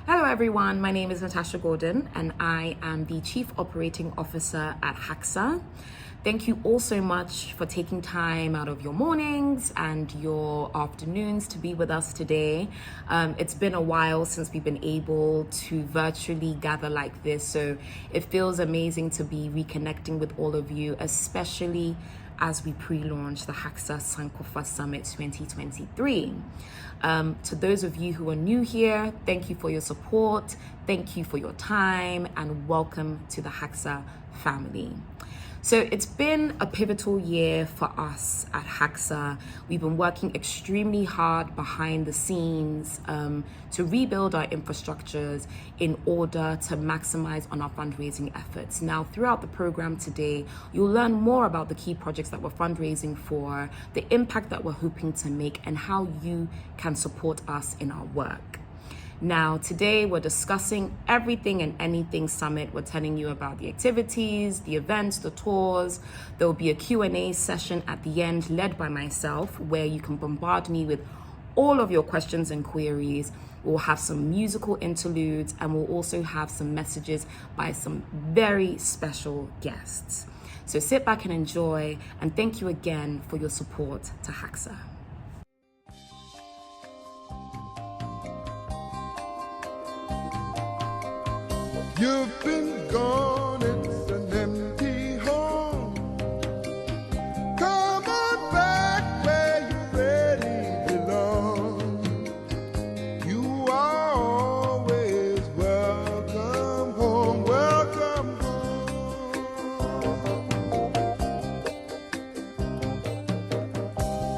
Hello everyone, my name is Natasha Gordon and I am the Chief Operating Officer at HACSA. Thank you all so much for taking time out of your mornings and your afternoons to be with us today. It's been a while since we've been able to virtually gather like this, so it feels amazing to be reconnecting with all of you, especially as we pre-launch the HACSA Sankofa Summit 2023. To those of you who are new here, thank you for your support, thank you for your time, and welcome to the HACSA family. So it's been a pivotal year for us at HACSA. We've been working extremely hard behind the scenes to rebuild our infrastructures in order to maximize on our fundraising efforts. Now, throughout the program today, you'll learn more about the key projects that we're fundraising for, the impact that we're hoping to make, and how you can support us in our work. Now, today we're discussing everything and anything summit. We're telling you about the activities, the events, the tours. There will be a Q&A session at the end led by myself where you can bombard me with all of your questions and queries. We'll have some musical interludes and we'll also have some messages by some very special guests. So sit back and enjoy, and thank you again for your support to HACSA. You've been gone, it's an empty home. Come on back where you really belong. You are always welcome home, welcome home.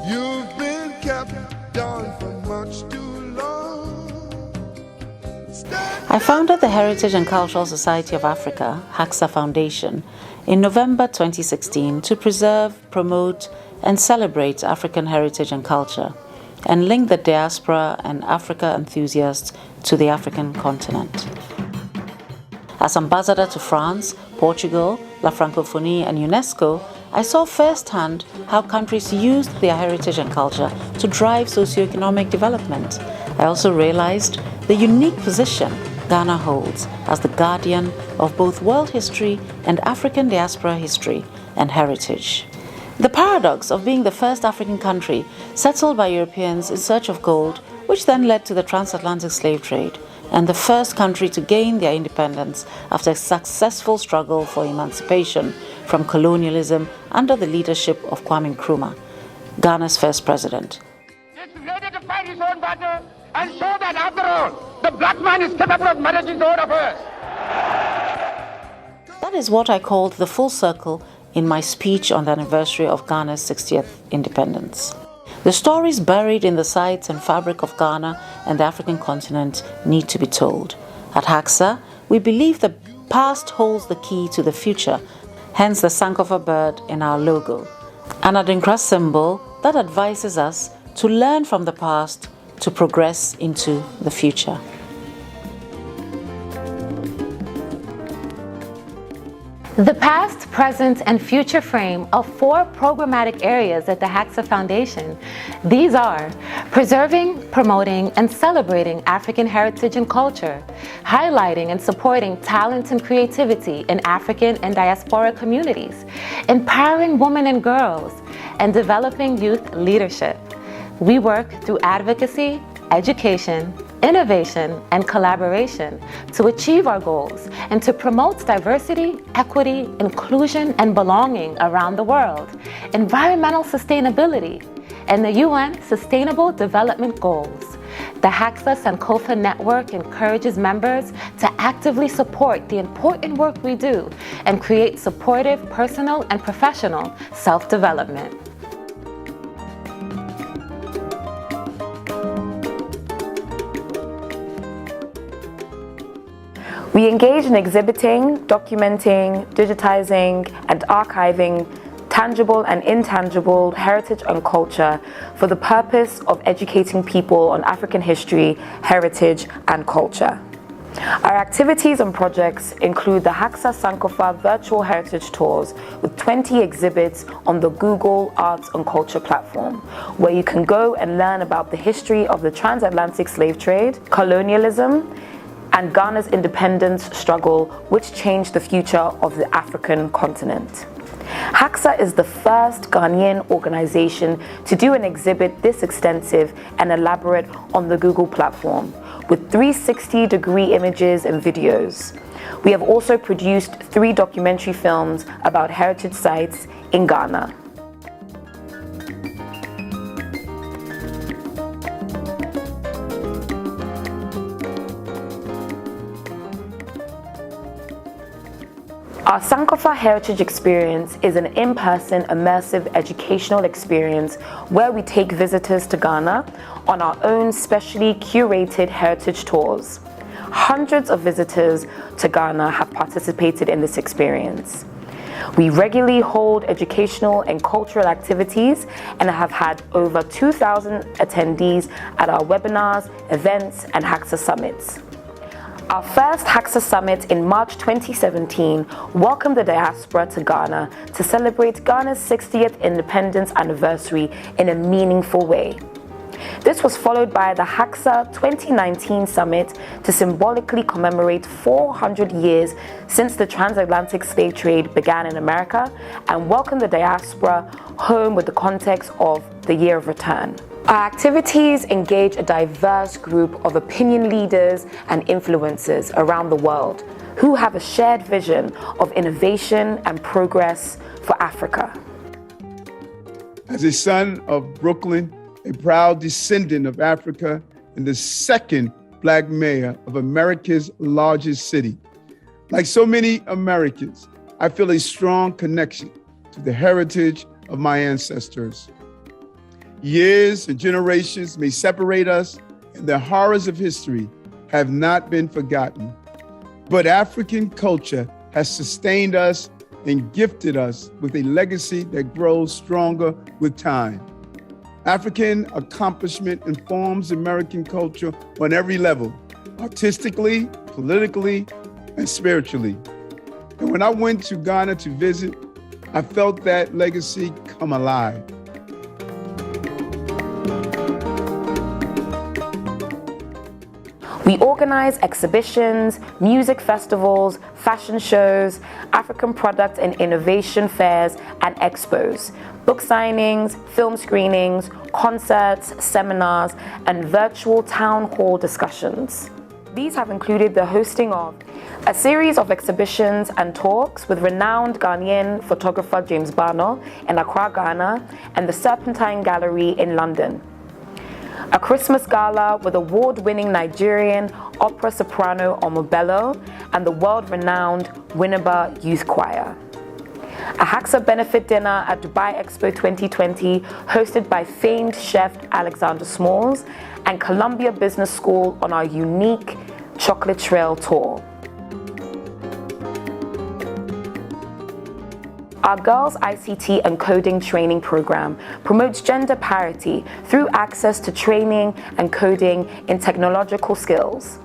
You've been kept down for much too long. I founded the Heritage and Cultural Society of Africa, HACSA Foundation, in November 2016 to preserve, promote, and celebrate African heritage and culture, and link the diaspora and Africa enthusiasts to the African continent. As ambassador to France, Portugal, La Francophonie, and UNESCO, I saw firsthand how countries used their heritage and culture to drive socioeconomic development. I also realized the unique position Ghana holds as the guardian of both world history and African diaspora history and heritage. The paradox of being the first African country settled by Europeans in search of gold, which then led to the transatlantic slave trade, and the first country to gain their independence after a successful struggle for emancipation from colonialism under the leadership of Kwame Nkrumah, Ghana's first president. It's ready to fight his own battle and show that after all, the black man is capable of managing his own affairs. That is what I called the full circle in my speech on the anniversary of Ghana's 60th independence. The stories buried in the sites and fabric of Ghana and the African continent need to be told. At HACSA, we believe the past holds the key to the future, hence the Sankofa bird in our logo, an Adinkra symbol that advises us to learn from the past to progress into the future. The past, present, and future frame of 4 programmatic areas at the HACSA Foundation. These are preserving, promoting, and celebrating African heritage and culture, highlighting and supporting talent and creativity in African and diaspora communities, empowering women and girls, and developing youth leadership. We work through advocacy, education, innovation, and collaboration to achieve our goals and to promote diversity, equity, inclusion, and belonging around the world, environmental sustainability, and the UN Sustainable Development Goals. The HACSA Sankofa Network encourages members to actively support the important work we do and create supportive personal and professional self-development. We engage in exhibiting, documenting, digitizing, and archiving tangible and intangible heritage and culture for the purpose of educating people on African history, heritage, and culture. Our activities and projects include the HACSA Sankofa virtual heritage tours with 20 exhibits on the Google Arts and Culture platform, where you can go and learn about the history of the transatlantic slave trade, colonialism, and Ghana's independence struggle, which changed the future of the African continent. HACSA is the first Ghanaian organization to do an exhibit this extensive and elaborate on the Google platform, with 360-degree images and videos. We have also produced 3 documentary films about heritage sites in Ghana. Our Sankofa Heritage Experience is an in-person, immersive educational experience where we take visitors to Ghana on our own specially curated heritage tours. Hundreds of visitors to Ghana have participated in this experience. We regularly hold educational and cultural activities and have had over 2,000 attendees at our webinars, events, and HACSA summits. Our first HACSA Summit in March 2017 welcomed the diaspora to Ghana to celebrate Ghana's 60th independence anniversary in a meaningful way. This was followed by the HACSA 2019 Summit to symbolically commemorate 400 years since the transatlantic slave trade began in America and welcome the diaspora home with the context of the Year of Return. Our activities engage a diverse group of opinion leaders and influencers around the world who have a shared vision of innovation and progress for Africa. As a son of Brooklyn, a proud descendant of Africa, and the second Black mayor of America's largest city, like so many Americans, I feel a strong connection to the heritage of my ancestors. Years and generations may separate us, and the horrors of history have not been forgotten. But African culture has sustained us and gifted us with a legacy that grows stronger with time. African accomplishment informs American culture on every level, artistically, politically, and spiritually. And when I went to Ghana to visit, I felt that legacy come alive. We organize exhibitions, music festivals, fashion shows, African product and innovation fairs and expos, book signings, film screenings, concerts, seminars, and virtual town hall discussions. These have included the hosting of a series of exhibitions and talks with renowned Ghanaian photographer James Barnell in Accra, Ghana, and the Serpentine Gallery in London. A Christmas gala with award-winning Nigerian opera soprano Omobello and the world-renowned Winneba Youth Choir. A HACSA benefit dinner at Dubai Expo 2020 hosted by famed chef Alexander Smalls and Columbia Business School on our unique Chocolate Trail tour. Our Girls ICT and Coding Training Program promotes gender parity through access to training and coding in technological skills.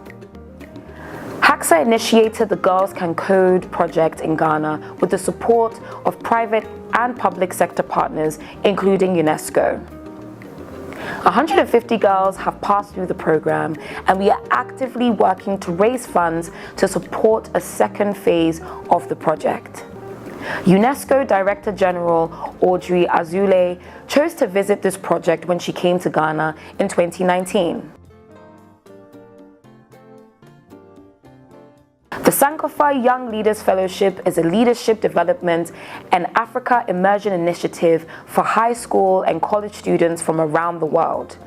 HACSA initiated the Girls Can Code project in Ghana with the support of private and public sector partners, including UNESCO. 150 girls have passed through the program, and we are actively working to raise funds to support a second phase of the project. UNESCO Director General Audrey Azoulay chose to visit this project when she came to Ghana in 2019. The Sankofa Young Leaders Fellowship is a leadership development and Africa immersion initiative for high school and college students from around the world.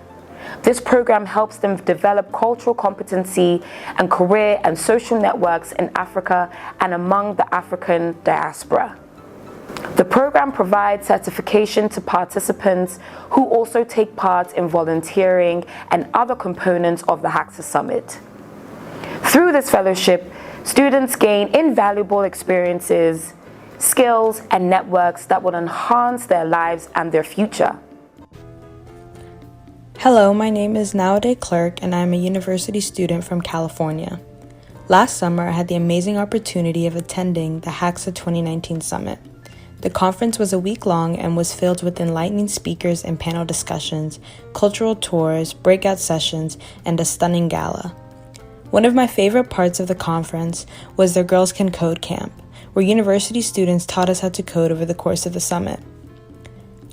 This program helps them develop cultural competency and career and social networks in Africa and among the African diaspora. The program provides certification to participants who also take part in volunteering and other components of the HACSA Summit. Through this fellowship, students gain invaluable experiences, skills, and networks that will enhance their lives and their future. Hello, my name is Nowadays Clerk, and I'm a university student from California. Last summer, I had the amazing opportunity of attending the HACSA 2019 Summit. The conference was a week long and was filled with enlightening speakers and panel discussions, cultural tours, breakout sessions, and a stunning gala. One of my favorite parts of the conference was their Girls Can Code camp, where university students taught us how to code over the course of the summit.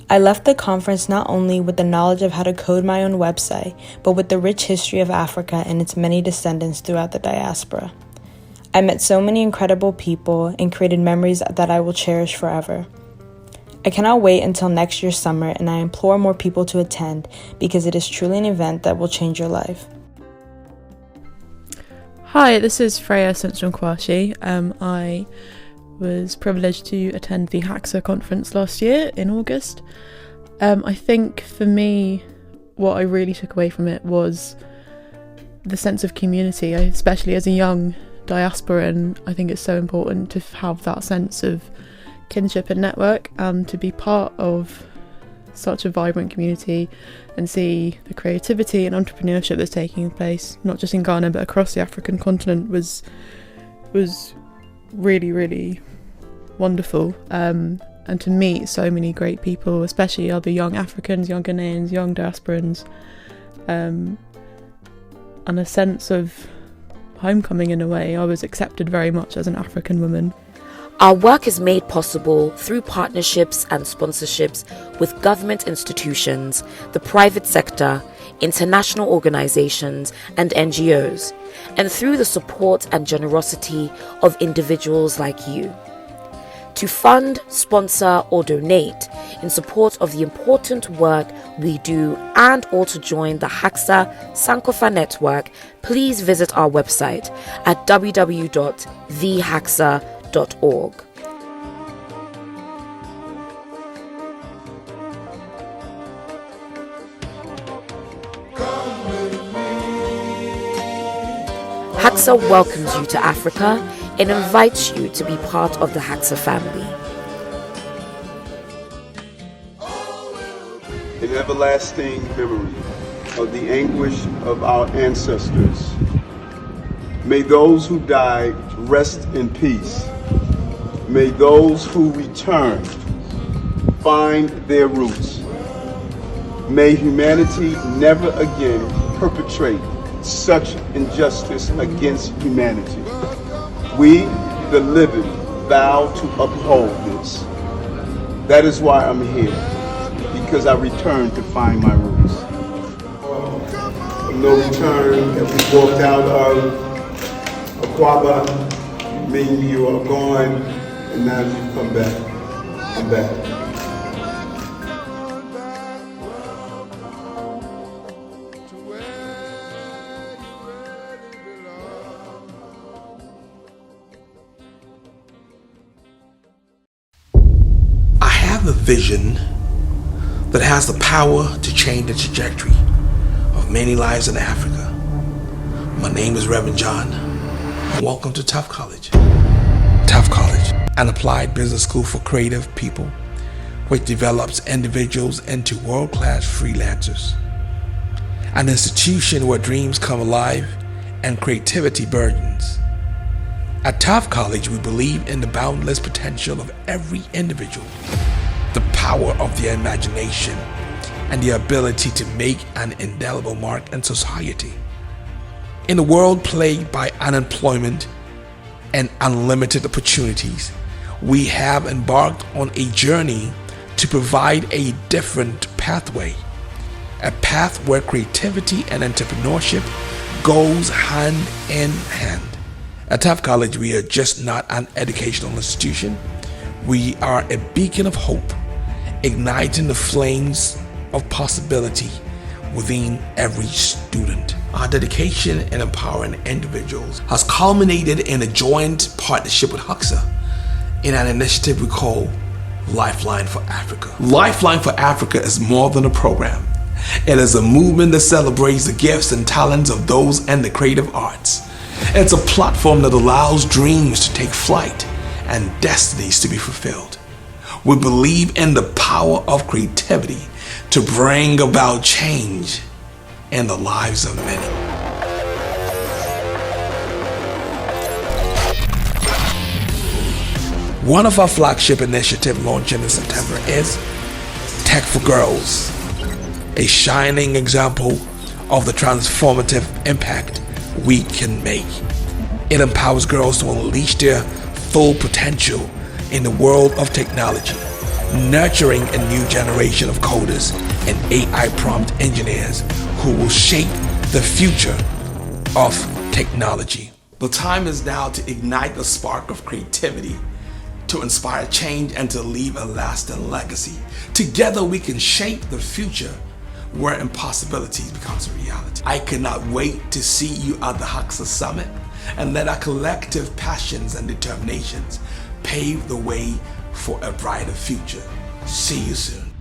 I left the conference not only with the knowledge of how to code my own website, but with the rich history of Africa and its many descendants throughout the diaspora. I met so many incredible people and created memories that I will cherish forever. I cannot wait until next year's summer, and I implore more people to attend because it is truly an event that will change your life. Hi, this is Freya Sankofa. I was privileged to attend the HACSA conference last year in August. I think for me, what I really took away from it was the sense of community, especially as a young diasporan. I think it's so important to have that sense of kinship and network, and to be part of such a vibrant community and see the creativity and entrepreneurship that's taking place, not just in Ghana but across the African continent, was really, really wonderful. And to meet so many great people, especially other young Africans, young Ghanaians, young diasporans, and a sense of homecoming in a way. I was accepted very much as an African woman. Our work is made possible through partnerships and sponsorships with government institutions, the private sector, international organizations, and NGOs, and through the support and generosity of individuals like you. To fund, sponsor, or donate in support of the important work we do, and or to join the HACSA Sankofa network, please visit our website at www.thehacsa.org. HACSA welcomes you to Africa and invites you to be part of the HACSA family. An everlasting memory of the anguish of our ancestors. May those who died rest in peace. May those who return find their roots. May humanity never again perpetrate such injustice against humanity. We, the living, vow to uphold this. That is why I'm here, because I return to find my roots. No return that we walked out of Aquaba, meaning you are gone, and now you come back. I'm back. A vision that has the power to change the trajectory of many lives in Africa. My name is Reverend John, and welcome to Tough College. Tough College, an applied business school for creative people, which develops individuals into world-class freelancers. An institution where dreams come alive and creativity burgeons. At Tough College, we believe in the boundless potential of every individual, the power of their imagination, and the ability to make an indelible mark in society. In a world plagued by unemployment and unlimited opportunities, we have embarked on a journey to provide a different pathway, a path where creativity and entrepreneurship goes hand in hand. At Tough College, we are just not an educational institution. We are a beacon of hope, igniting the flames of possibility within every student. Our dedication in empowering individuals has culminated in a joint partnership with HACSA in an initiative we call Lifeline for Africa. Lifeline for Africa is more than a program. It is a movement that celebrates the gifts and talents of those in the creative arts. It's a platform that allows dreams to take flight and destinies to be fulfilled. We believe in the power of creativity to bring about change in the lives of many. One of our flagship initiatives launching in September is Tech for Girls, a shining example of the transformative impact we can make. It empowers girls to unleash their full potential in the world of technology, nurturing a new generation of coders and AI prompt engineers who will shape the future of technology. The time is now to ignite the spark of creativity, to inspire change and to leave a lasting legacy. Together we can shape the future where impossibilities becomes a reality. I cannot wait to see you at the HACSA Summit and let our collective passions and determinations pave the way for a brighter future. See you soon.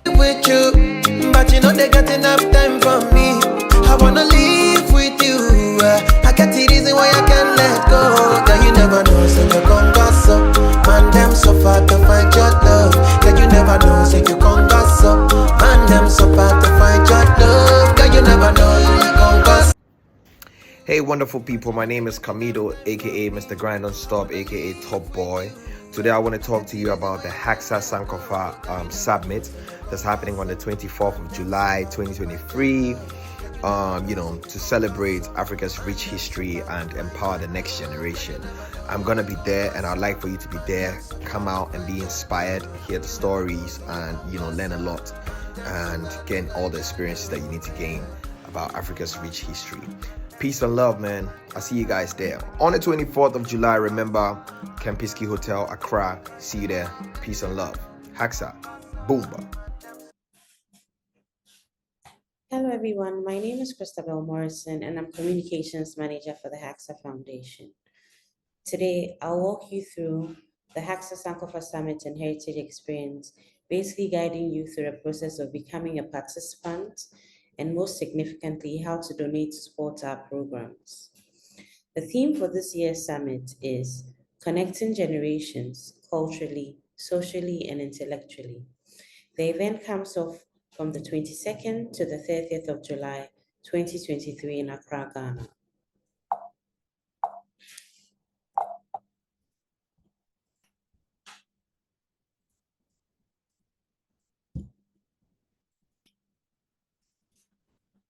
With you, but you know they got enough time for me. I wanna live with you. I got the reason why I can't let go. Girl, you never know, so you gon' gossip. Man, them so far to find your love. Girl, you never know, so you gon' gossip. Man, them so far to find your love. Girl, you never know, you gon' gossip. Hey wonderful people, my name is Kamido, aka Mr. Grind Non-Stop, aka Top Boy. Today I want to talk to you about the HACSA Sankofa Summit that's happening on the 24th of July 2023, to celebrate Africa's rich history and empower the next generation. I'm going to be there and I'd like for you to be there. Come out and be inspired, hear the stories and, learn a lot and gain all the experiences that you need to gain about Africa's rich history. Peace and love, man. I'll see you guys there. On the 24th of July, remember, Kempinski Hotel, Accra. See you there. Peace and love. HACSA. Boomba. Hello, everyone. My name is Christabel Morrison, and I'm Communications Manager for the HACSA Foundation. Today, I'll walk you through the HACSA Sankofa Summit and Heritage Experience, basically guiding you through the process of becoming a participant and most significantly, how to donate to support our programs. The theme for this year's summit is Connecting Generations Culturally, Socially, and Intellectually. The event comes off from the 22nd to the 30th of July, 2023 in Accra, Ghana.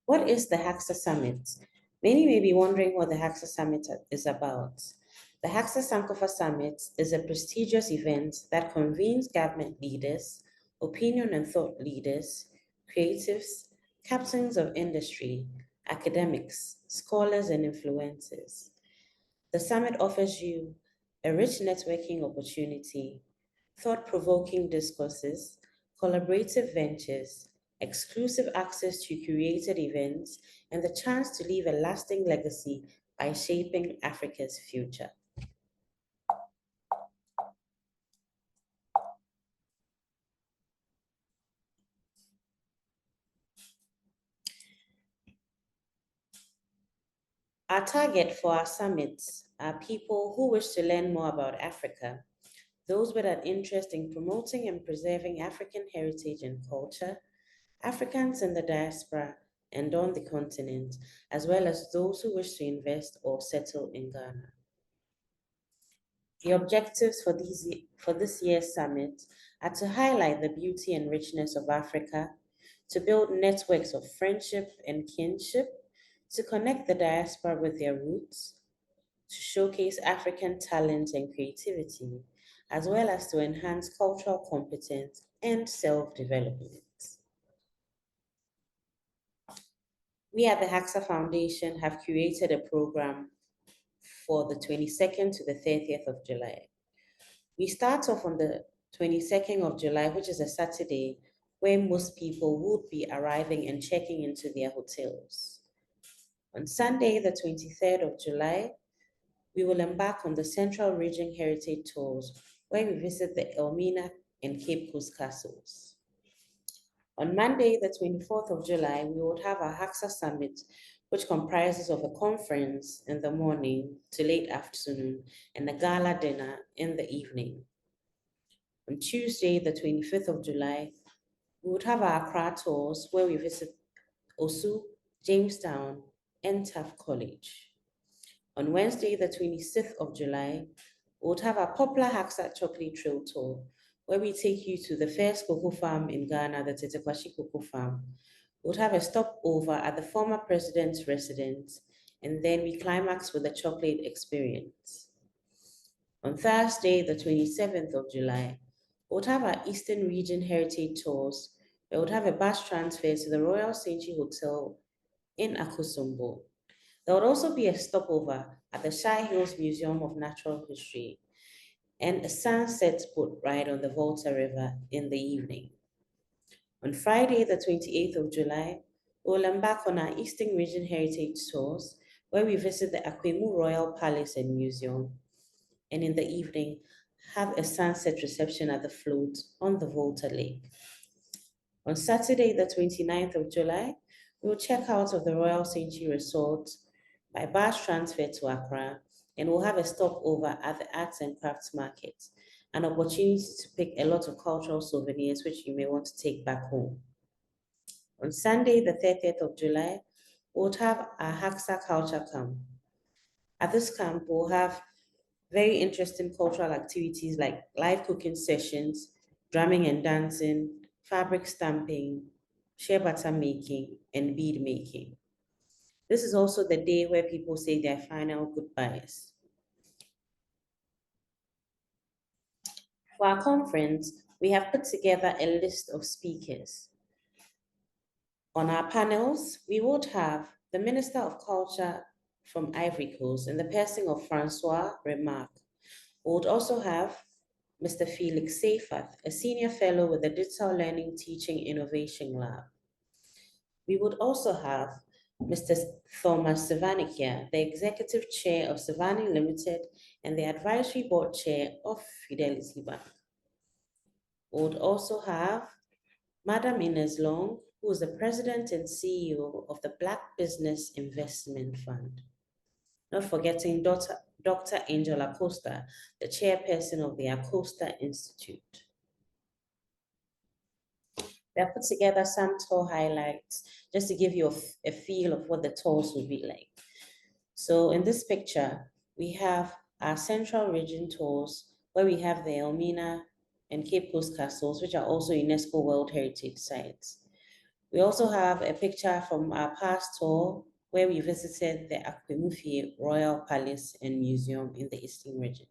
What is the HACSA Summit? Many may be wondering what the HACSA Summit is about. The HACSA Sankofa Summit is a prestigious event that convenes government leaders, opinion and thought leaders, creatives, captains of industry, academics, scholars, and influencers. The summit offers you a rich networking opportunity, thought-provoking discourses, collaborative ventures, exclusive access to curated events, and the chance to leave a lasting legacy by shaping Africa's future. Our target for our summits are people who wish to learn more about Africa, those with an interest in promoting and preserving African heritage and culture, Africans in the diaspora and on the continent, as well as those who wish to invest or settle in Ghana. The objectives for this year's summit are to highlight the beauty and richness of Africa, to build networks of friendship and kinship, to connect the diaspora with their roots, to showcase African talent and creativity, as well as to enhance cultural competence and self-development. We at the HACSA Foundation have curated a program for the 22nd to the 30th of July. We start off on the 22nd of July, which is a Saturday, where most people would be arriving and checking into their hotels. On Sunday, the 23rd of July, we will embark on the Central Region Heritage Tours, where we visit the Elmina and Cape Coast castles. On Monday, the 24th of July, we would have our HACSA Summit, which comprises of a conference in the morning to late afternoon and a gala dinner in the evening. On Tuesday, the 25th of July, we would have our Accra tours where we visit Osu, Jamestown, and Taft College. On Wednesday, the 26th of July, we would have our popular HACSA Chocolate Trail Tour, where we take you to the first cocoa farm in Ghana, the Tetekwashi Cocoa Farm, We'll have a stopover at the former president's residence, and then we climax with a chocolate experience. On Thursday, the 27th of July, we'll have our Eastern Region Heritage Tours, where we'll have a bus transfer to the Royal Century Hotel in Akosombo. There will also be a stopover at the Shire Hills Museum of Natural History and a sunset boat ride on the Volta River in the evening. On Friday, the 28th of July, we'll embark on our Eastern Region Heritage Tours, where we visit the Akwemu Royal Palace and Museum, and in the evening, have a sunset reception at the float on the Volta Lake. On Saturday, the 29th of July, we'll check out of the Royal Century Resort by bus transfer to Accra, and we'll have a stopover at the Arts and Crafts Market, an opportunity to pick a lot of cultural souvenirs which you may want to take back home. On Sunday, the 30th of July, we'll have our HACSA Culture Camp. At this camp, we'll have very interesting cultural activities like live cooking sessions, drumming and dancing, fabric stamping, shea butter making, and bead making. This is also the day where people say their final goodbyes. For our conference, we have put together a list of speakers. On our panels, we would have the Minister of Culture from Ivory Coast in the person of Francois Remarque. We would also have Mr. Felix Seyfath, a senior fellow with the Digital Learning Teaching Innovation Lab. We would also have Mr. Thomas Savanikia, the Executive Chair of Savani Limited and the Advisory Board Chair of Fidelity Bank. We would also have Madam Ines Long, who is the President and CEO of the Black Business Investment Fund. Not forgetting Dr. Angel Acosta, the chairperson of the Acosta Institute. We have put together some tour highlights just to give you a feel of what the tours will be like. So in this picture, we have our Central Region tours where we have the Elmina and Cape Coast castles, which are also UNESCO World Heritage Sites. We also have a picture from our past tour where we visited the Akwemufi Royal Palace and Museum in the Eastern Region.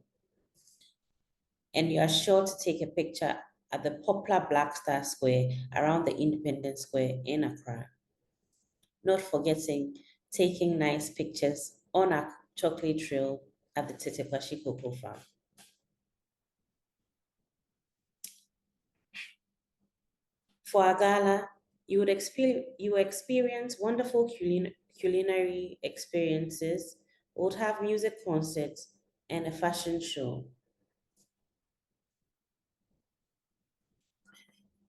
And you are sure to take a picture at the popular Black Star Square around the Independence Square in Accra. Not forgetting taking nice pictures on our chocolate trail at the Tetekwashi Cocoa Farm. For our gala, you will experience wonderful culinary experiences. We would have music concerts and a fashion show.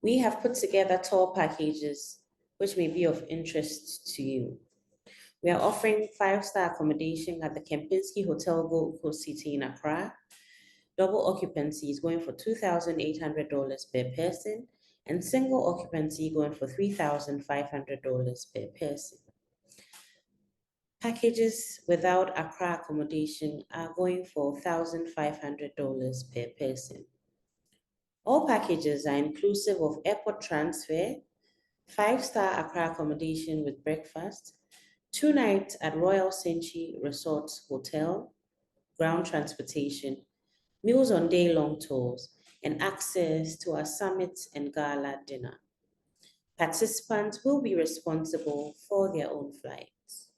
We have put together tour packages which may be of interest to you. We are offering 5-star accommodation at the Kempinski Hotel Gold Coast City in Accra. Double occupancy is going for $2,800 per person, and single occupancy going for $3,500 per person. Packages without Accra accommodation are going for $1,500 per person. All packages are inclusive of airport transfer, 5-star Accra accommodation with breakfast, 2 nights at Royal Century Resort Hotel, ground transportation, meals on day-long tours, and access to our summit and gala dinner. Participants will be responsible for their own flights.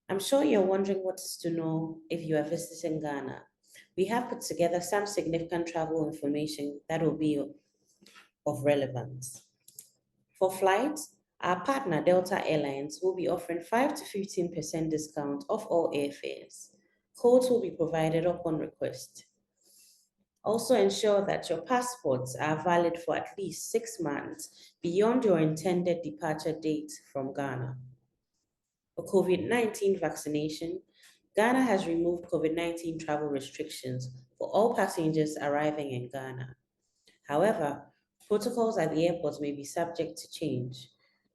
I'm sure you're wondering what is to know if you are visiting Ghana. We have put together some significant travel information that will be of relevance. For flights, our partner Delta Airlines will be offering 5 to 15% discount off all airfares. Codes will be provided upon request. Also ensure that your passports are valid for at least 6 months beyond your intended departure date from Ghana. For COVID-19 vaccination, Ghana has removed COVID-19 travel restrictions for all passengers arriving in Ghana. However, protocols at the airports may be subject to change.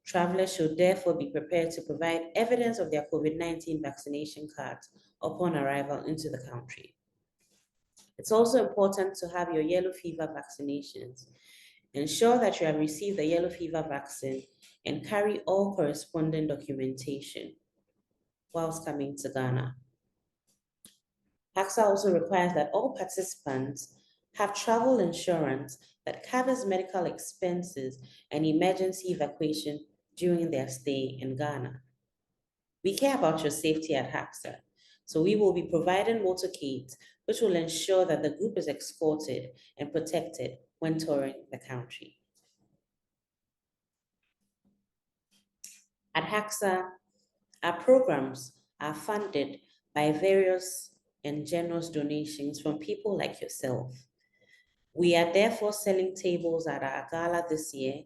Travelers should therefore be prepared to provide evidence of their COVID-19 vaccination cards upon arrival into the country. It's also important to have your yellow fever vaccinations. Ensure that you have received the yellow fever vaccine and carry all corresponding documentation whilst coming to Ghana. HACSA also requires that all participants have travel insurance that covers medical expenses and emergency evacuation during their stay in Ghana. We care about your safety at HACSA, so we will be providing motorcades which will ensure that the group is escorted and protected when touring the country. At HACSA, our programs are funded by various and generous donations from people like yourself. We are therefore selling tables at our gala this year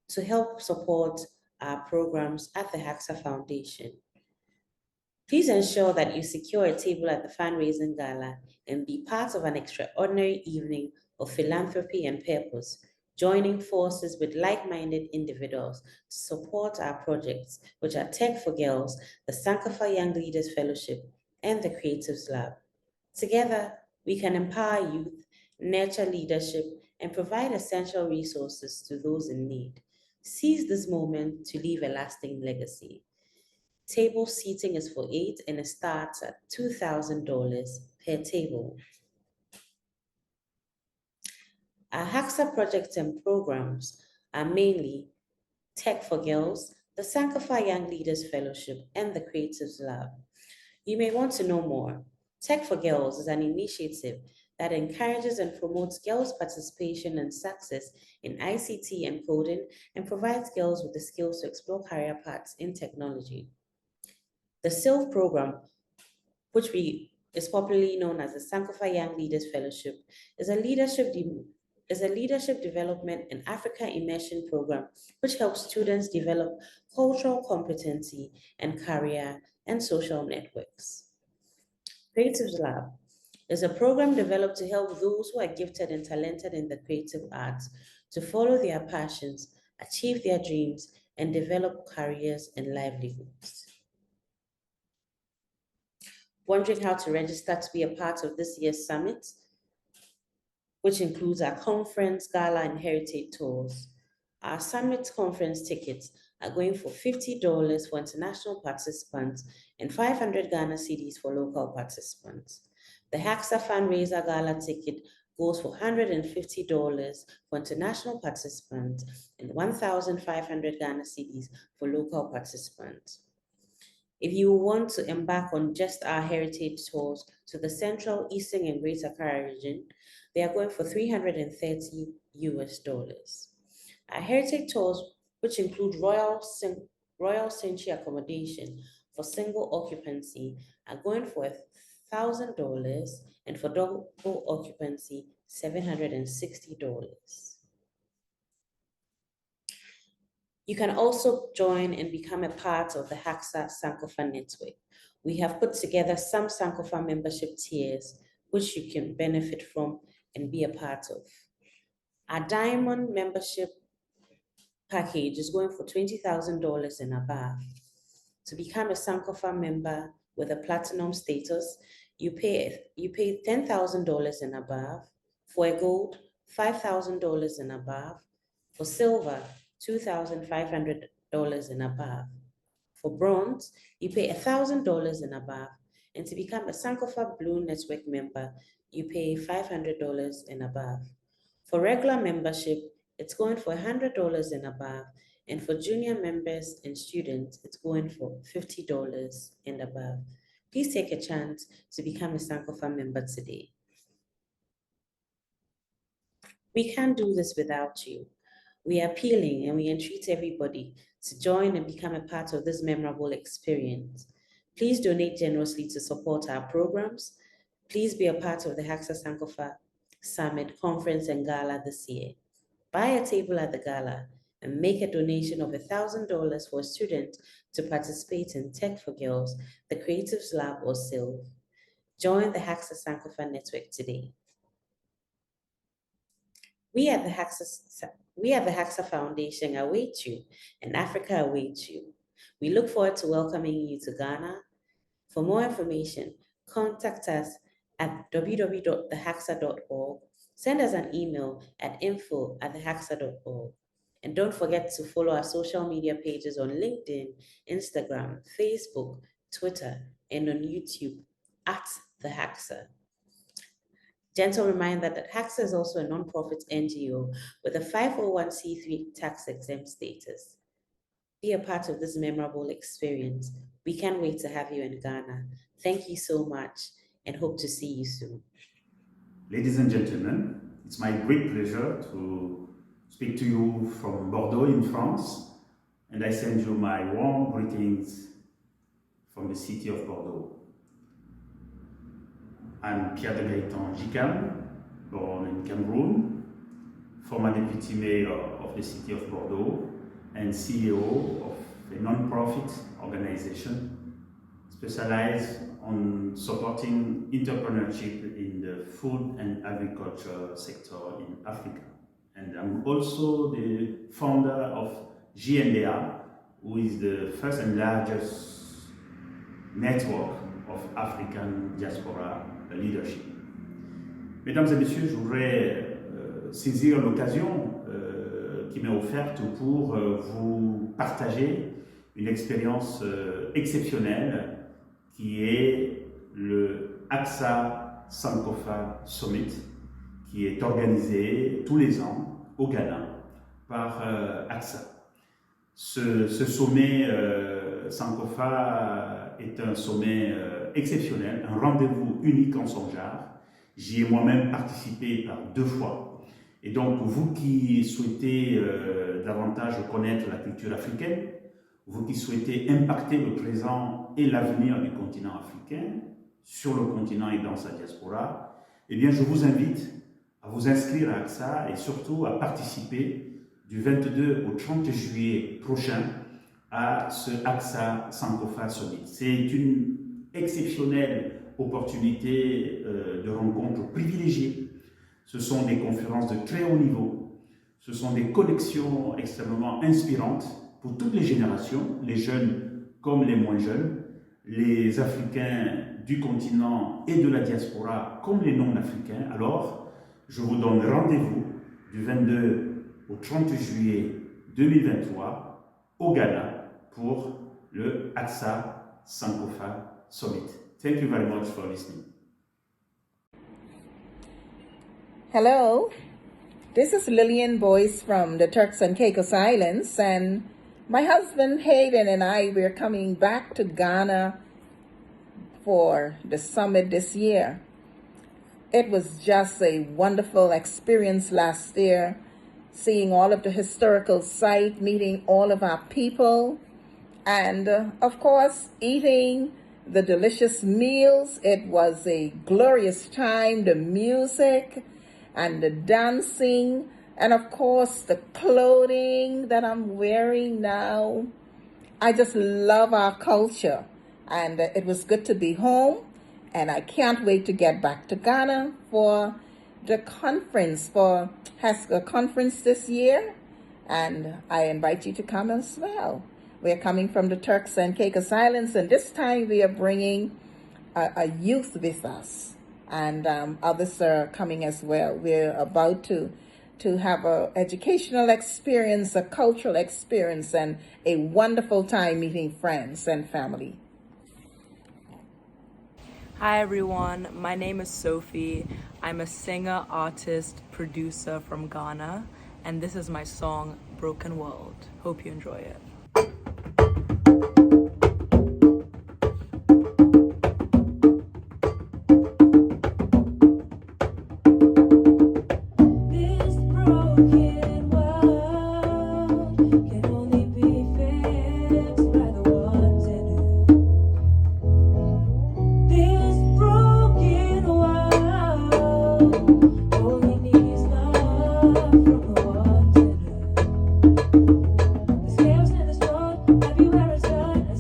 to help support our programs at the HACSA Foundation. Please ensure that you secure a table at the fundraising gala and be part of an extraordinary evening of philanthropy and purpose, joining forces with like-minded individuals to support our projects, which are Tech for Girls, the Sankofa Young Leaders Fellowship, and the Creatives Lab. Together, we can empower youth, nurture leadership, and provide essential resources to those in need. Seize this moment to leave a lasting legacy. Table seating is for 8 and it starts at $2,000 per table. Our HACSA projects and programs are mainly Tech for Girls, the Sankofa Young Leaders Fellowship, and the Creatives Lab. You may want to know more. Tech for Girls is an initiative that encourages and promotes girls' participation and success in ICT and coding and provides girls with the skills to explore career paths in technology. The SILF program, which is popularly known as the Sankofa Young Leaders Fellowship, is a leadership development and Africa immersion program which helps students develop cultural competency and career and social networks. Creatives Lab is a program developed to help those who are gifted and talented in the creative arts to follow their passions, achieve their dreams, and develop careers and livelihoods. Wondering how to register to be a part of this year's summit, which includes our conference, gala, and heritage tours. Our summit conference tickets are going for $50 for international participants and 500 Ghana cedis for local participants. The HACSA fundraiser gala ticket goes for $150 for international participants and 1,500 Ghana cedis for local participants. If you want to embark on just our heritage tours to the Central, Eastern, and Greater Accra region, they are going for $330 US. Our heritage tours, which include Royal Century accommodation for single occupancy, are going for $1,000 and for double occupancy, $760. You can also join and become a part of the HACSA Sankofa network. We have put together some Sankofa membership tiers, which you can benefit from and be a part of. Our Diamond membership package is going for $20,000 and above. To become a Sankofa member with a platinum status, you pay $10,000 and above. For a gold, $5,000 and above. For silver, $2,500 and above. For bronze, you pay $1,000 and above. And to become a Sankofa Blue Network member, you pay $500 and above. For regular membership, it's going for $100 and above. And for junior members and students, it's going for $50 and above. Please take a chance to become a Sankofa member today. We can't do this without you. We are appealing and we entreat everybody to join and become a part of this memorable experience. Please donate generously to support our programs. Please be a part of the HACSA Sankofa Summit Conference and Gala this year. Buy a table at the gala and make a donation of $1,000 for a student to participate in Tech for Girls, the Creatives Lab, or SILF. Join the HACSA Sankofa network today. We at the HACSA Foundation await you, and Africa awaits you. We look forward to welcoming you to Ghana. For more information, contact us at www.thehaxa.org Send us an email at info@thehacsa.org. And don't forget to follow our social media pages on LinkedIn, Instagram, Facebook, Twitter, and on YouTube at The HACSA. Gentle reminder that HACSA is also a non-profit NGO with a 501c3 tax-exempt status. Be a part of this memorable experience. We can't wait to have you in Ghana. Thank you so much and hope to see you soon. Ladies and gentlemen, it's my great pleasure to speak to you from Bordeaux in France, and I send you my warm greetings from the city of Bordeaux. I'm Pierre de Gaëtan Gicam, born in Cameroon, former deputy mayor of the city of Bordeaux, and CEO of a non-profit organization specialized on supporting entrepreneurship in the food and agriculture sector in Africa. And I'm also the founder of GNDA, who is the first and largest network of African diaspora leadership. Mesdames et messieurs, je voudrais saisir l'occasion qui m'est offerte pour vous partager une expérience exceptionnelle qui est le HACSA Sankofa Summit, qui est organisé tous les ans au Ghana par HACSA. Ce sommet Sankofa est un sommet exceptionnel, un rendez-vous unique en son genre. J'y ai moi-même participé par 2 fois. Et donc, vous qui souhaitez davantage connaître la culture africaine, vous qui souhaitez impacter le présent et l'avenir du continent africain, sur le continent et dans sa diaspora, eh bien, je vous invite à vous inscrire à HACSA et surtout à participer du 22 au 30 juillet prochain à ce HACSA Sankofa Summit. C'est une exceptionnelle opportunité de rencontre privilégiée. Ce sont des conférences de très haut niveau. Ce sont des connexions extrêmement inspirantes pour toutes les générations, les jeunes comme les moins jeunes, les Africains du continent et de la diaspora comme les non-africains. Alors, je vous donne rendez-vous du 22 au 30 juillet 2023 au Ghana pour le HACSA Sankofa Summit. Thank you very much for listening. Hello, this is Lillian Boyce from the Turks and Caicos Islands, and my husband Hayden and I, we're coming back to Ghana for the summit this year. It was just a wonderful experience last year, seeing all of the historical sites, meeting all of our people, and of course, eating the delicious meals. It was a glorious time, the music and the dancing, and of course the clothing that I'm wearing now. I just love our culture, and it was good to be home, and I can't wait to get back to Ghana for the conference, for HACSA conference this year, and I invite you to come as well. We're coming from the Turks and Caicos Islands, and this time we are bringing a youth with us, and others are coming as well. We're about to have an educational experience, a cultural experience, and a wonderful time meeting friends and family. Hi everyone, my name is Sophie. I'm a singer, artist, producer from Ghana, and this is my song, Broken World. Hope you enjoy it. Everywhere I turn,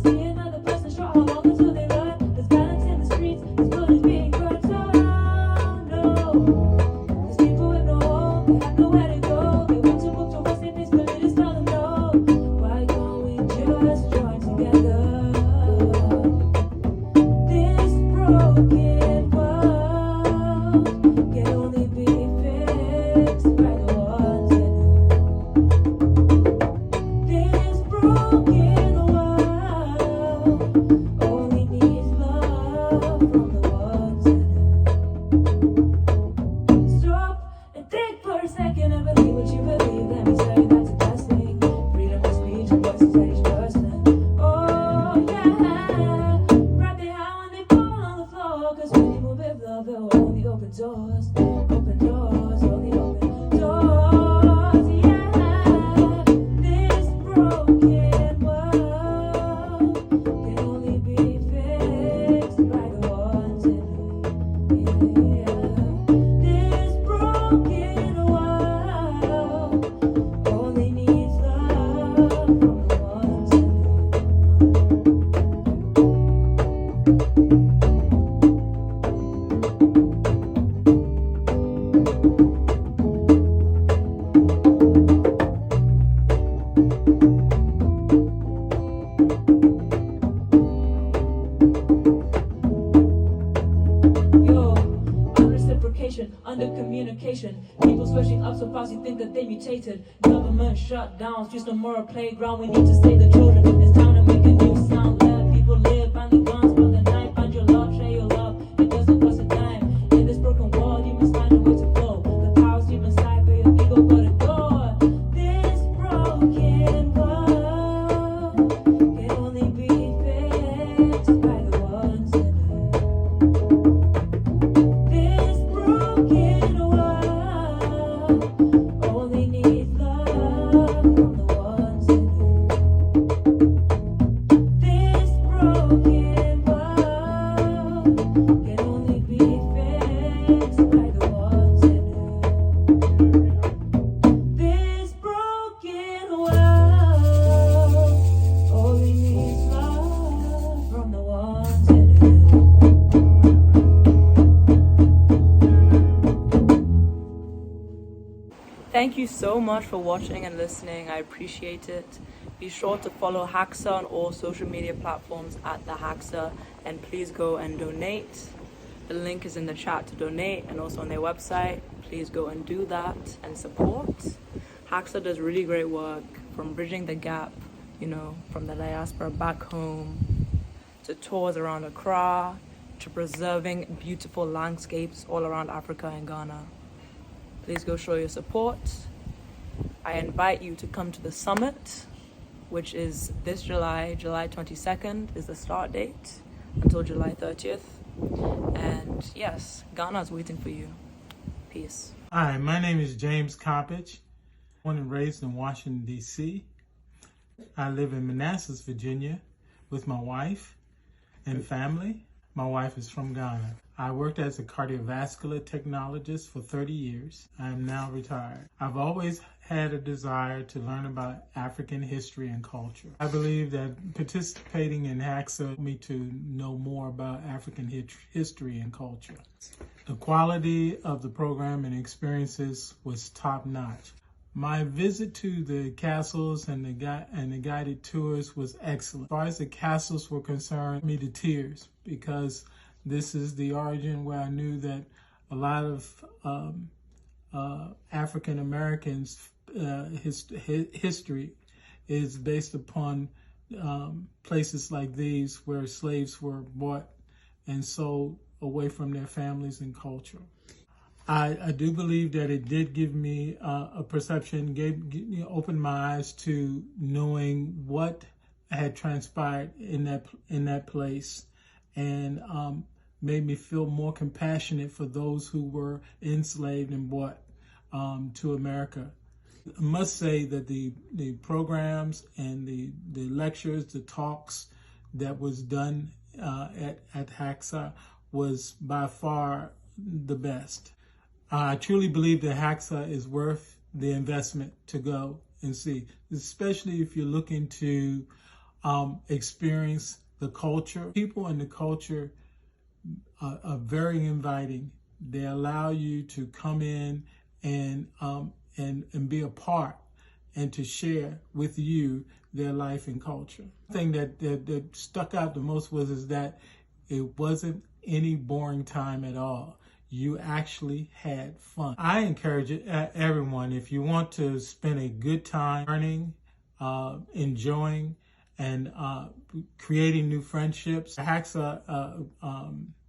Under communication, people switching up so fast you think that they mutated. Government shutdowns, just no more a playground. We need to save the children. It's time to make a new sound. Let people live, find the guns, find the knife, find your love, share your love. It doesn't cost a dime. In this broken world, you must find a way to flow. The power's deep inside, but your ego got a door. This broken world can only be fixed by the ones in it. This broken world only needs love from the ones in it. This broken world can only be fixed by the ones in it. This broken world only needs love from the ones in it. Thank you so much for watching and listening. I appreciate it. Be sure to follow HACSA on all social media platforms at the HACSA, and please go and donate. The link is in the chat to donate and also on their website. Please go and do that and support. HACSA does really great work, from bridging the gap, from the diaspora back home, to tours around Accra, to preserving beautiful landscapes all around Africa and Ghana. Please go show your support. I invite you to come to the summit, which is this July 22nd is the start date, until July 30th. And yes, Ghana is waiting for you. Peace. Hi, my name is James Coppage, born and raised in Washington, D.C. I live in Manassas, Virginia, with my wife and family. My wife is from Ghana. I worked as a cardiovascular technologist for 30 years. I am now retired. I've always had a desire to learn about African history and culture. I believe that participating in HACSA helped me to know more about African history and culture. The quality of the program and experiences was top-notch. My visit to the castles and the guided tours was excellent. As far as the castles were concerned, me to tears, because this is the origin where I knew that a lot of African Americans' history is based upon places like these where slaves were bought and sold away from their families and culture. I do believe that it did give me a perception, opened my eyes to knowing what had transpired in that place, and made me feel more compassionate for those who were enslaved and brought to America. I must say that the programs and the lectures, the talks that was done at HACSA was by far the best. I truly believe that HACSA is worth the investment to go and see, especially if you're looking to experience the culture. People in the culture are very inviting. They allow you to come in and be a part and to share with you their life and culture. The thing that stuck out the most was that it wasn't any boring time at all. You actually had fun. I encourage everyone, if you want to spend a good time learning enjoying and creating new friendships. The HACSA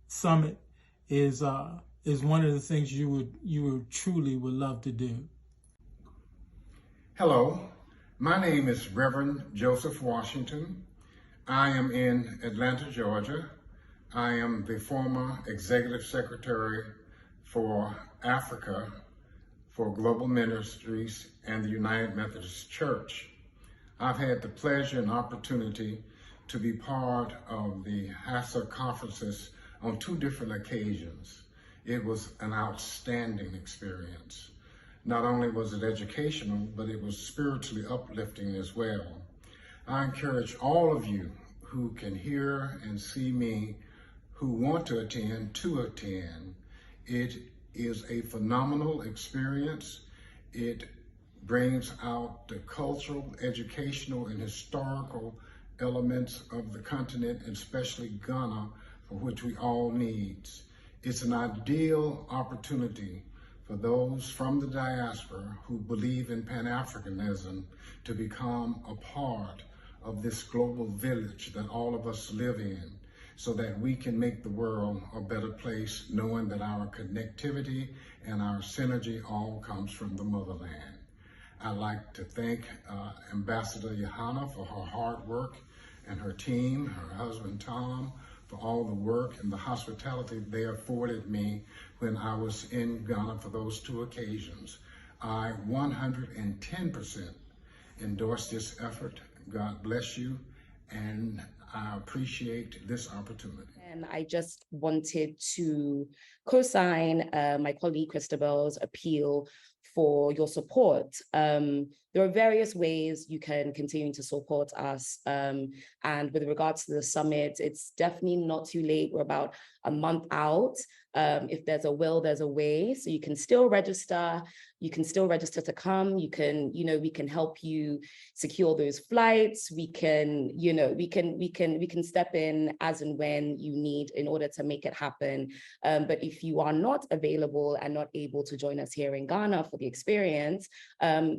summit is one of the things you would truly would love to do. Hello, my name is Reverend Joseph Washington. I am in Atlanta, Georgia. I am the former Executive Secretary for Africa for Global Ministries and the United Methodist Church. I've had the pleasure and opportunity to be part of the HACSA conferences on 2 different occasions. It was an outstanding experience. Not only was it educational, but it was spiritually uplifting as well. I encourage all of you who can hear and see me, who want to attend. It is a phenomenal experience. It brings out the cultural, educational, and historical elements of the continent, and especially Ghana, for which we all need. It's an ideal opportunity for those from the diaspora who believe in Pan-Africanism to become a part of this global village that all of us live in, so that we can make the world a better place, knowing that our connectivity and our synergy all comes from the motherland. I'd like to thank Ambassador Johanna for her hard work, and her team, her husband Tom, for all the work and the hospitality they afforded me when I was in Ghana for those 2 occasions. I 110% endorse this effort. God bless you, and I appreciate this opportunity. And I just wanted to co-sign my colleague Christabel's appeal for your support. There are various ways you can continue to support us. And with regards to the summit, it's definitely not too late. We're about a month out. If there's a will, there's a way. So you can still register. You can still register to come. You can, we can help you secure those flights. We can, we can step in as and when you need in order to make it happen. But if you are not available and not able to join us here in Ghana for the experience,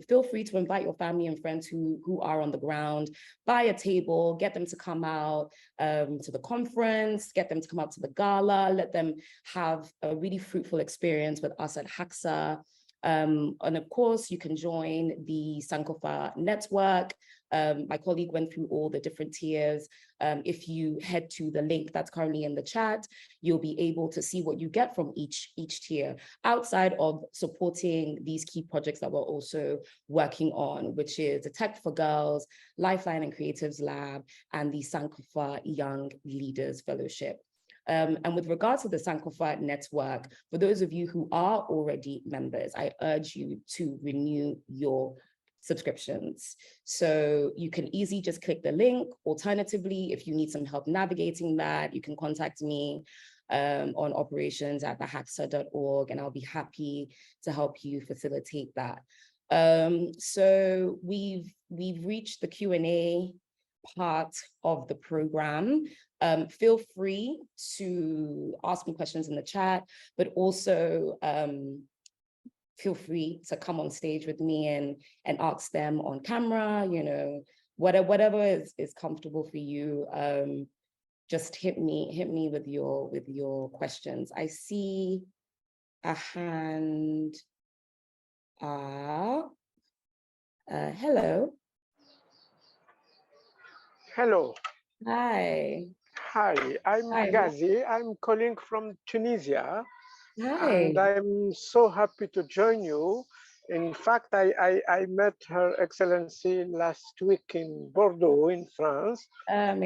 feel free to invite your family and friends who are on the ground, buy a table, get them to come out to the conference, get them to come out to the gala, let them have a really fruitful experience with us at HACSA. And of course, you can join the Sankofa network. My colleague went through all the different tiers. If you head to the link that's currently in the chat, you'll be able to see what you get from each tier, outside of supporting these key projects that we're also working on, which is the Tech for Girls, Lifeline and Creatives Lab, and the Sankofa Young Leaders Fellowship. And with regards to the Sankofa network, for those of you who are already members, I urge you to renew your subscriptions. So you can easily just click the link. Alternatively, if you need some help navigating that, you can contact me on operations@thehacsa.org, and I'll be happy to help you facilitate that. So we've reached the Q&A part of the program. Feel free to ask me questions in the chat, but also feel free to come on stage with me and ask them on camera, whatever is comfortable for you. Just hit me with your questions. I see a hand. Hello. Hello. Hi. Hi, I'm Hi. Ghazi. I'm calling from Tunisia. Hi. And I'm so happy to join you. In fact, I met Her Excellency last week in Bordeaux, in France, in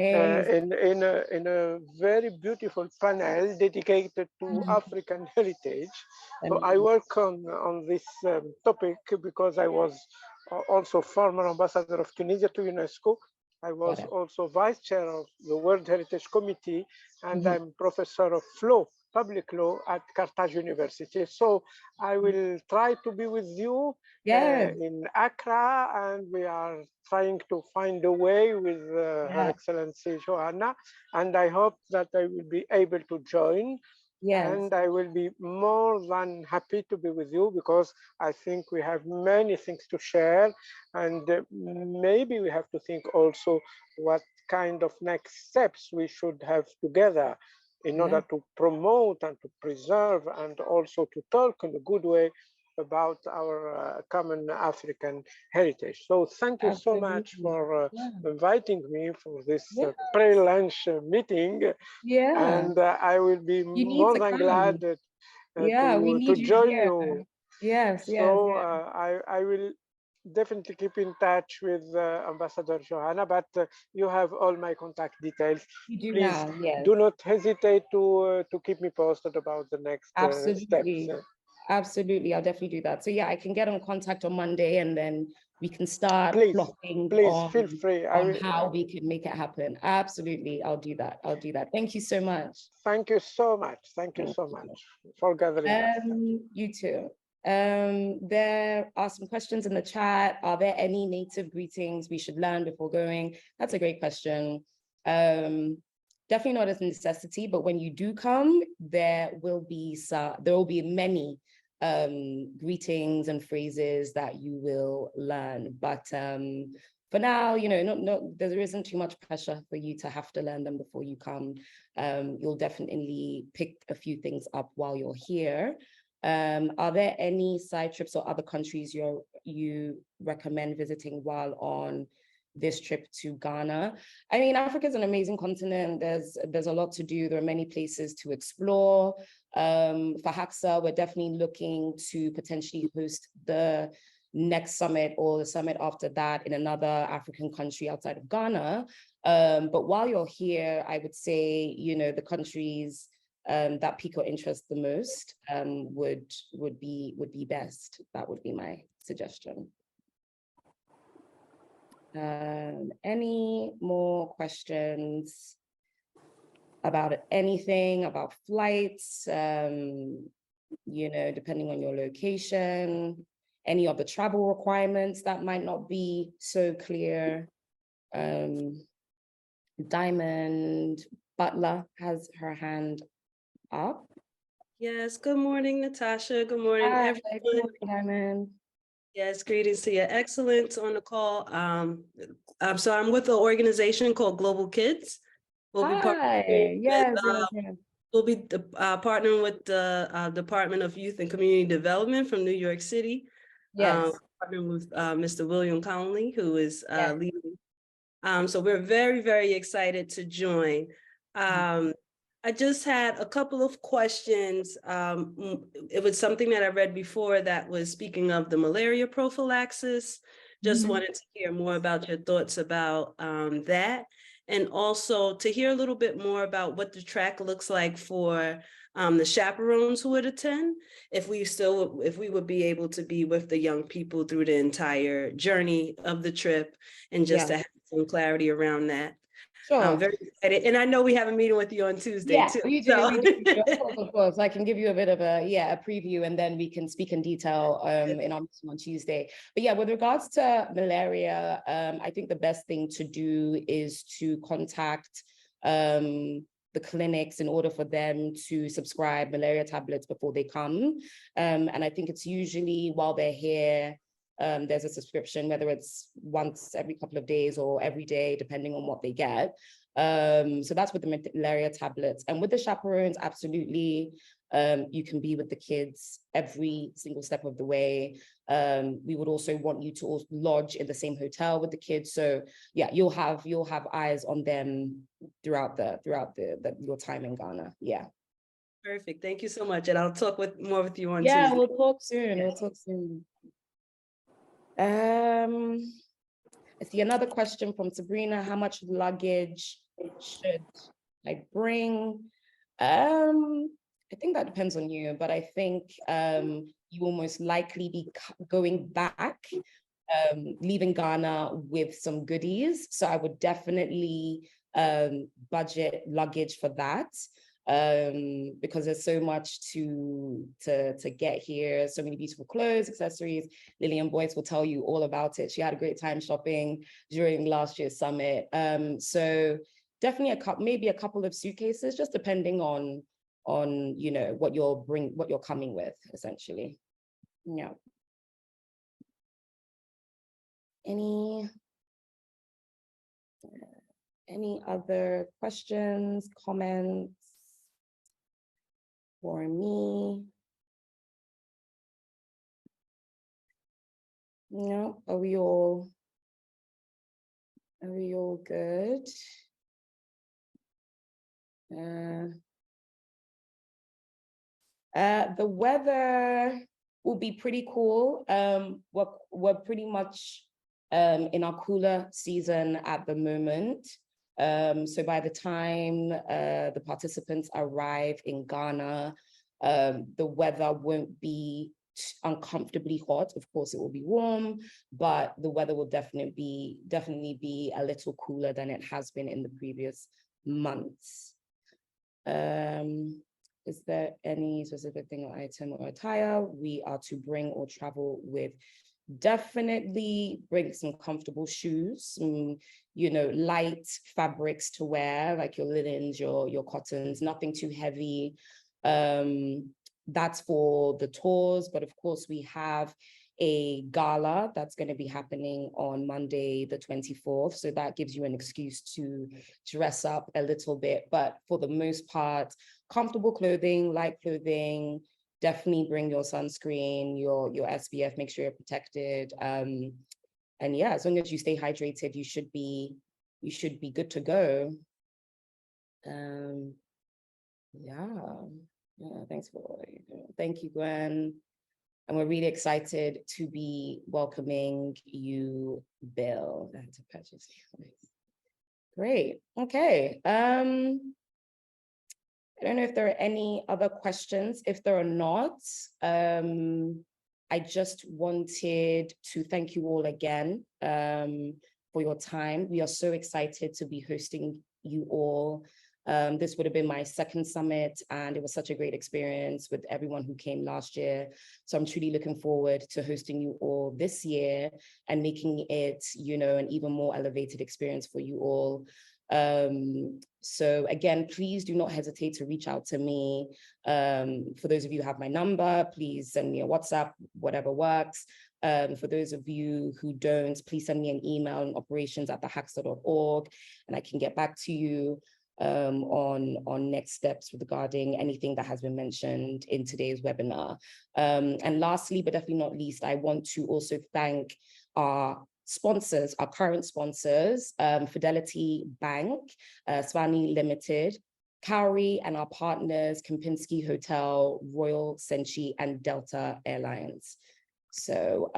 a very beautiful panel dedicated to African heritage. So I work on this topic because I was also former ambassador of Tunisia to UNESCO. I was also vice chair of the World Heritage Committee, and I'm professor of law, public law at Carthage University. So I will try to be with you in Accra, and we are trying to find a way with Her Excellency Johanna, and I hope that I will be able to join. Yes. And I will be more than happy to be with you, because I think we have many things to share, and maybe we have to think also what kind of next steps we should have together in order to promote and to preserve, and also to talk in a good way about our common African heritage. So thank you so much for inviting me for this pre-lunch meeting. And I will be more than glad to join you. Yes, So I will definitely keep in touch with Ambassador Johanna, but you have all my contact details. You do Please now, yes. do not hesitate to keep me posted about the next Absolutely. steps. Absolutely, I'll definitely do that. So yeah, I can get on contact on Monday, and then we can start plotting feel free. on how we can make it happen. Absolutely, I'll do that. I'll do that. Thank you so much. Thank you so much. Thank you so much for gathering us. You too. There are some questions in the chat. Are there any native greetings we should learn before going? That's a great question. Definitely not as a necessity, but when you do come, there will be many greetings and phrases that you will learn. But for now, you know, there isn't too much pressure for you to have to learn them before you come. You'll definitely pick a few things up while you're here. Are there any side trips or other countries you recommend visiting while on this trip to Ghana? I mean, Africa is an amazing continent. There's a lot to do. There are many places to explore. For HACSA, we're definitely looking to potentially host the next summit or the summit after that in another African country outside of Ghana. But while you're here, I would say, you know, the countries that pique your interest the most would be best. That would be my suggestion. Any more questions about anything, about flights, you know, depending on your location, any of the travel requirements that might not be so clear? Diamond Butler has her hand up. Yes, good morning, Natasha. Good morning, everyone. Good morning, Diamond. Yes, greetings to your excellence on the call. So I'm with an organization called Global Kids. We'll be partnering partnering with the Department of Youth and Community Development from New York City. Yes. Partnering with Mr. William Conley, who is leading. So we're very, very excited to join. I just had a couple of questions. It was something that I read before that was speaking of the malaria prophylaxis. Just wanted to hear more about your thoughts about that. And also to hear a little bit more about what the track looks like for the chaperones who would attend, if we would be able to be with the young people through the entire journey of the trip, and just to have some clarity around that. Sure. I'm very excited. And I know we have a meeting with you on Tuesday too. You do. Of course. I can give you a bit of a preview, and then we can speak in detail in our meeting on Tuesday. But yeah, with regards to malaria, I think the best thing to do is to contact the clinics in order for them to subscribe malaria tablets before they come. And I think it's usually while they're here, there's a subscription, whether it's once every couple of days or every day, depending on what they get. So that's with the malaria tablets. And with the chaperones, absolutely, you can be with the kids every single step of the way. We would also want you to lodge in the same hotel with the kids. So yeah, you'll have eyes on them throughout your time in Ghana. Yeah. Perfect. Thank you so much. And I'll talk more with you on Tuesday. Tuesday. We'll talk soon. We'll talk soon. I see another question from Sabrina. How much luggage should I bring? I think that depends on you, but I think you will most likely be going back, leaving Ghana with some goodies. So I would definitely budget luggage for that. Because there's so much to get here, so many beautiful clothes, accessories. Lillian Boyce will tell you all about it. She had a great time shopping during last year's summit. So definitely maybe a couple of suitcases, just depending on you know, what you're coming with, essentially. Yeah. Any other questions, comments for me? No, are we all good? The weather will be pretty cool. We're pretty much in our cooler season at the moment. So by the time the participants arrive in Ghana, the weather won't be uncomfortably hot. Of course, it will be warm, but the weather will definitely be a little cooler than it has been in the previous months. Is there any specific thing or item or attire we are to bring or travel with? Definitely bring some comfortable shoes, some, you know, light fabrics to wear, like your linens, your cottons, nothing too heavy. That's for the tours, but of course we have a gala that's going to be happening on Monday, the 24th. So that gives you an excuse to dress up a little bit. But for the most part, comfortable clothing, light clothing, definitely bring your sunscreen, your SPF, make sure you're protected. And yeah, as long as you stay hydrated, you should be good to go. Yeah, thanks for what you do. Thank you, Gwen. And we're really excited to be welcoming you, Bill. I had to purchase. Great. Okay. I don't know if there are any other questions. If there are not, I just wanted to thank you all again for your time. We are so excited to be hosting you all. This would have been my second summit, and it was such a great experience with everyone who came last year. So I'm truly looking forward to hosting you all this year and making it, you know, an even more elevated experience for you all. So again, please do not hesitate to reach out to me. For those of you who have my number, please send me a WhatsApp, whatever works. For those of you who don't, please send me an email on operations@thehacsa.org, and I can get back to you on next steps regarding anything that has been mentioned in today's webinar. And lastly, but definitely not least, I want to also thank our sponsors, our current sponsors, Fidelity Bank, Swani Limited, Cowrie, and our partners, Kempinski Hotel, Royal Senchi, and Delta Airlines. So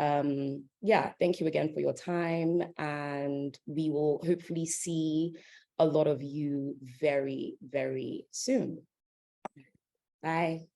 yeah, thank you again for your time, and we will hopefully see a lot of you very, very soon. Bye.